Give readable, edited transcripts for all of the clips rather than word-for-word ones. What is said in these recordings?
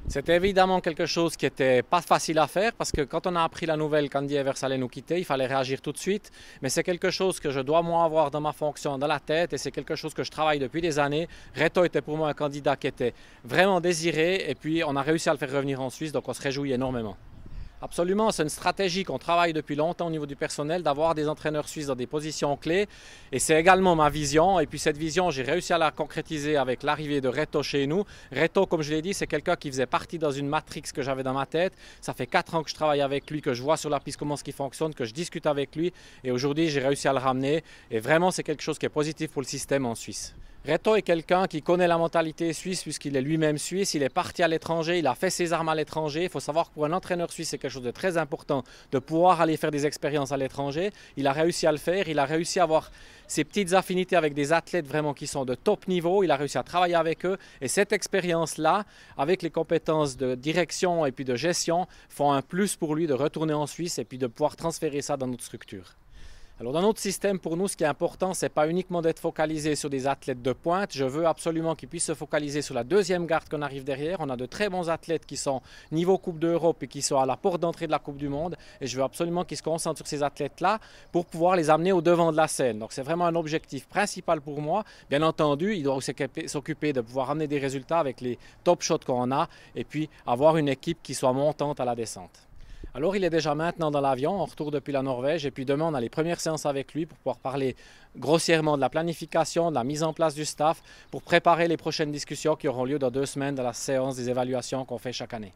C'était évidemment quelque chose qui n'était pas facile à faire parce que quand on a appris la nouvelle qu'Andy Evers allait nous quitter, il fallait réagir tout de suite. Mais c'est quelque chose que je dois moi avoir dans ma fonction, dans la tête, et c'est quelque chose que je travaille depuis des années. Reto était pour moi un candidat qui était vraiment désiré et puis on a réussi à le faire revenir en Suisse, donc on se réjouit énormément. Absolument, c'est une stratégie qu'on travaille depuis longtemps au niveau du personnel, d'avoir des entraîneurs suisses dans des positions clés. Et c'est également ma vision. Et puis cette vision, j'ai réussi à la concrétiser avec l'arrivée de Reto chez nous. Reto, comme je l'ai dit, c'est quelqu'un qui faisait partie dans une matrix que j'avais dans ma tête. Ça fait 4 ans que je travaille avec lui, que je vois sur la piste comment ce qui fonctionne, que je discute avec lui. Et aujourd'hui, j'ai réussi à le ramener. Et vraiment, c'est quelque chose qui est positif pour le système en Suisse. Reto est quelqu'un qui connaît la mentalité suisse puisqu'il est lui-même suisse, il est parti à l'étranger, il a fait ses armes à l'étranger. Il faut savoir que pour un entraîneur suisse, c'est quelque chose de très important de pouvoir aller faire des expériences à l'étranger. Il a réussi à le faire, il a réussi à avoir ses petites affinités avec des athlètes vraiment qui sont de top niveau, il a réussi à travailler avec eux. Et cette expérience-là, avec les compétences de direction et puis de gestion, font un plus pour lui de retourner en Suisse et puis de pouvoir transférer ça dans notre structure. Alors dans notre système, pour nous, ce qui est important, ce n'est pas uniquement d'être focalisé sur des athlètes de pointe. Je veux absolument qu'ils puissent se focaliser sur la deuxième garde qu'on arrive derrière. On a de très bons athlètes qui sont niveau Coupe d'Europe et qui sont à la porte d'entrée de la Coupe du Monde. Et je veux absolument qu'ils se concentrent sur ces athlètes-là pour pouvoir les amener au devant de la scène. Donc c'est vraiment un objectif principal pour moi. Bien entendu, il doit s'occuper de pouvoir amener des résultats avec les top shots qu'on a et puis avoir une équipe qui soit montante à la descente. Alors il est déjà maintenant dans l'avion, on retourne depuis la Norvège et puis demain on a les premières séances avec lui pour pouvoir parler grossièrement de la planification, de la mise en place du staff pour préparer les prochaines discussions qui auront lieu dans 2 semaines dans la séance des évaluations qu'on fait chaque année.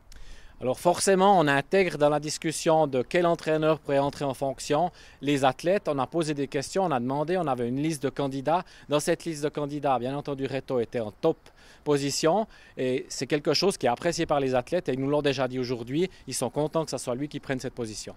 Alors forcément, on intègre dans la discussion de quel entraîneur pourrait entrer en fonction les athlètes. On a posé des questions, on a demandé, on avait une liste de candidats. Dans cette liste de candidats, bien entendu, Reto était en top position et c'est quelque chose qui est apprécié par les athlètes et ils nous l'ont déjà dit aujourd'hui. Ils sont contents que ce soit lui qui prenne cette position.